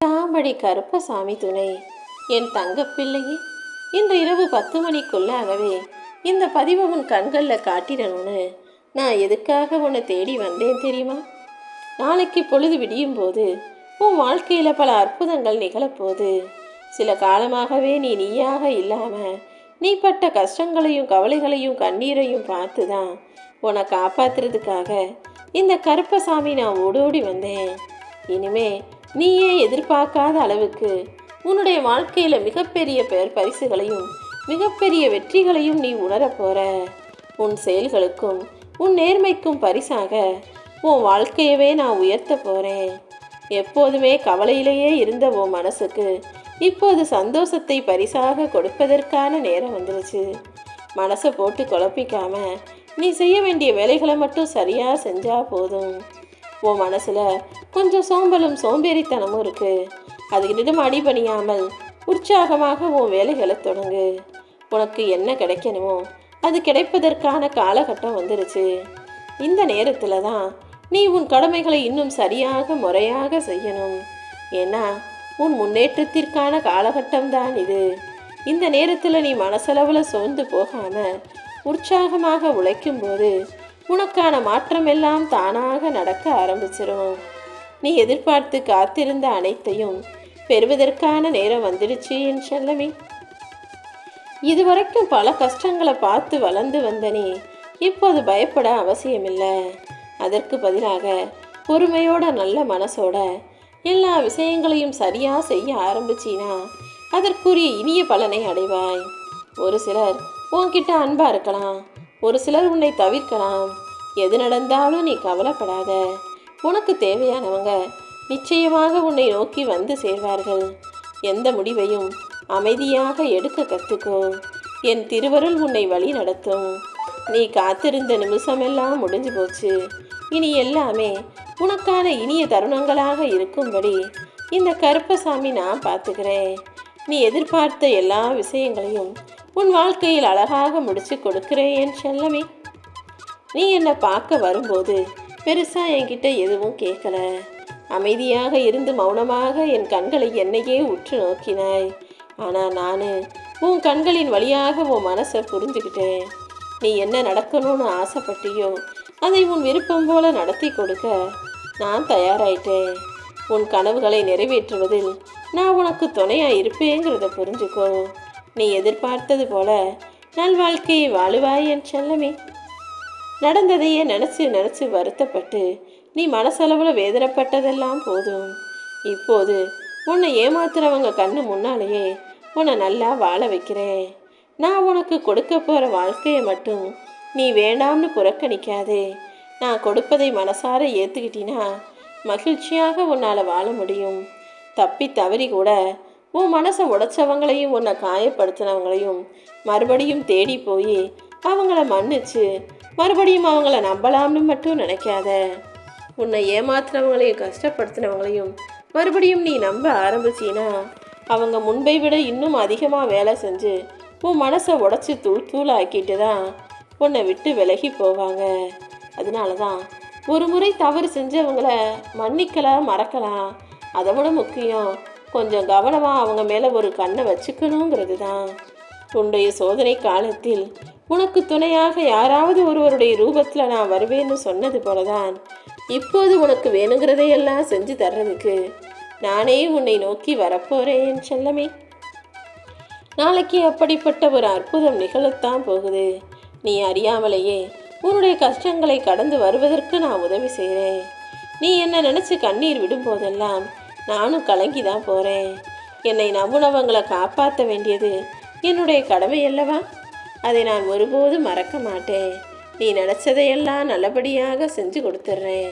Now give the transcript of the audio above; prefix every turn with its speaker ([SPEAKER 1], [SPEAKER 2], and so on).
[SPEAKER 1] தாம்படி கருப்பசாமி துணை. என் தங்கப்பிள்ளையே, இன்று இரவு 10 மணிக்குள்ளாகவே இந்த பதிவை உன் கண்களில் காட்டிடணும்னு நான் எதுக்காக உன்னை தேடி வந்தேன் தெரியுமா? நாளைக்கு பொழுது விடியும் போது உன் வாழ்க்கையில் பல அற்புதங்கள் நிகழப்போகுது. சில காலமாகவே நீயாக இல்லாமல் நீ பட்ட கஷ்டங்களையும் கவலைகளையும் கண்ணீரையும் பார்த்து தான் உன்னை காப்பாற்றுறதுக்காக இந்த கருப்பசாமி நான் ஓடோடி வந்தேன். இனிமே நீயே எதிர்பார்க்காத அளவுக்கு உன்னுடைய வாழ்க்கையில் மிகப்பெரிய பரிசுகளையும் மிகப்பெரிய வெற்றிகளையும் நீ உணரப்போற. உன் செயல்களுக்கும் உன் நேர்மைக்கும் பரிசாக உன் வாழ்க்கையவே நான் உயர்த்த போகிறேன். எப்போதுமே கவலையிலேயே இருந்த உன் மனசுக்கு இப்போது சந்தோஷத்தை பரிசாக கொடுப்பதற்கான நேரம் வந்துருச்சு. மனசை போட்டு குழப்பிக்காம நீ செய்ய வேண்டிய வேலைகளை மட்டும் சரியாக செஞ்சால் போதும். உன் மனசில் கொஞ்சம் சோம்பலும் சோம்பேறித்தனமும் இருக்குது. அதுக்கிட்டும் அடிபணியாமல் உற்சாகமாக உன் வேலைகளை தொடங்கு. உனக்கு என்ன கிடைக்கணுமோ அது கிடைப்பதற்கான காலகட்டம் வந்துருச்சு. இந்த நேரத்தில் தான் நீ உன் கடமைகளை இன்னும் சரியாக முறையாக செய்யணும். ஏன்னா உன் முன்னேற்றத்திற்கான காலகட்டம் தான் இது. இந்த நேரத்தில் நீ மனசளவில் சோர்ந்து போகாமல் உற்சாகமாக உழைக்கும்போது உனக்கான மாற்றம் எல்லாம் தானாக நடக்க ஆரம்பிச்சிடும். நீ எதிர்பார்த்து காத்திருந்த அனைத்தையும் பெறுவதற்கான நேரம் வந்துடுச்சு என் செல்லமே. இதுவரைக்கும் பல கஷ்டங்களை பார்த்து வளர்ந்து வந்த நீ இப்போது பயப்பட அவசியமில்லை. அதற்கு பதிலாக பொறுமையோட நல்ல மனசோட எல்லா விஷயங்களையும் சரியாக செய்ய ஆரம்பிச்சினா அதற்குரிய இனிய பலனை அடைவாய். ஒரு சிலர் உன்கிட்ட அன்பாக இருக்கலாம், ஒரு சிலர் உன்னை தவிர்க்கலாம். எது நடந்தாலும் நீ கவலைப்படாத. உனக்கு தேவையானவங்க நிச்சயமாக உன்னை நோக்கி வந்து சேர்வார்கள். எந்த முடிவையும் அமைதியாக எடுக்க கற்றுக்கோ. என் திருவருள் உன்னை வழி நடத்தும். நீ காத்திருந்த நிமிஷமெல்லாம் முடிஞ்சு போச்சு. இனி எல்லாமே உனக்கான இனிய தருணங்களாக இருக்கும்படி இந்த கருப்பசாமி நான் பார்த்துக்கிறேன். நீ எதிர்பார்த்த எல்லா விஷயங்களையும் உன் வாழ்க்கையில் அழகாக முடிச்சு கொடுக்கிறேன் என் செல்லமே. நீ என்னை பார்க்க வரும்போது பெருசாக என்கிட்ட எதுவும் கேட்கல. அமைதியாக இருந்து மௌனமாக என் கண்களை என்னையே உற்று நோக்கினாய். ஆனால் நான் உன் கண்களின் வழியாக உன் மனசை புரிஞ்சுக்கிட்டேன். நீ என்ன நடக்கணும்னு ஆசைப்பட்டியோ அதை உன் விருப்பம் போல நடத்தி கொடுக்க நான் தயாராயிட்டேன். உன் கனவுகளை நிறைவேற்றுவதில் நான் உனக்கு துணையாக இருப்பேங்கிறத புரிஞ்சுக்கோ. நீ எதிர்பார்த்தது போல நல்வாழ்க்கையை வாழுவாய் என் செல்லமே. நடந்ததையே நினச்சி வருத்தப்பட்டு நீ மனசளவில் வேதனைப்பட்டதெல்லாம் போதும். இப்போது உன்னை ஏமாத்துறவங்க கண்ணு முன்னாலேயே உன்னை நல்லா வாழ வைக்கிறேன். நான் உனக்கு கொடுக்க போகிற வாழ்க்கையை மட்டும் நீ வேண்டாம்னு புறக்கணிக்காதே. நான் கொடுப்பதை மனசார ஏற்றுக்கிட்டினா மகிழ்ச்சியாக உன்னால் வாழ முடியும். தப்பி தவறி கூட உன் மனசை உடைச்சவங்களையும் உன்னை காயப்படுத்தினவங்களையும் மறுபடியும் தேடி போய் அவங்கள மன்னிச்சு மறுபடியும் அவங்கள நம்பலாம்னு மட்டும் நினைக்காத. உன்னை ஏமாத்துறவங்களையும் கஷ்டப்படுத்தினவங்களையும் மறுபடியும் நீ நம்ப ஆரம்பிச்சின்னா அவங்க முன்பை விட இன்னும் அதிகமாக வேலை செஞ்சு உன் மனசை உடச்சி தூளாக்கிட்டு தான் உன்னை விட்டு விலகி போவாங்க. அதனால தான் ஒரு முறை தவறு செஞ்சவங்கள மன்னிக்கலாம், மறக்கலாம். அதை விட முக்கியம் கொஞ்சம் கவனமாக அவங்க மேலே ஒரு கண்ணை வச்சுக்கணுங்கிறது தான். உன்னுடைய சோதனை காலத்தில் உனக்கு துணையாக யாராவது ஒருவருடைய ரூபத்தில் நான் வருவேன்னு சொன்னது போலதான் இப்போது உனக்கு வேணுங்கிறதையெல்லாம் செஞ்சு தர்றதுக்கு நானே உன்னை நோக்கி வரப்போறேன் செல்லமே. நாளைக்கு அப்படிப்பட்ட ஒரு அற்புதம் நிகழத்தான் போகுது. நீ அறியாமலேயே உன்னுடைய கஷ்டங்களை கடந்து வருவதற்கு நான் உதவி செய்கிறேன். நீ என்னை நினச்சி கண்ணீர் விடும்போதெல்லாம் நானும் கலங்கி தான் போகிறேன். என்னை நம்புனவங்களை காப்பாற்ற வேண்டியது என்னுடைய கடமை அல்லவா? அதை நான் ஒருபோதும் மறக்க மாட்டேன். நீ நினச்சதையெல்லாம் நல்லபடியாக செஞ்சு கொடுத்துட்றேன்.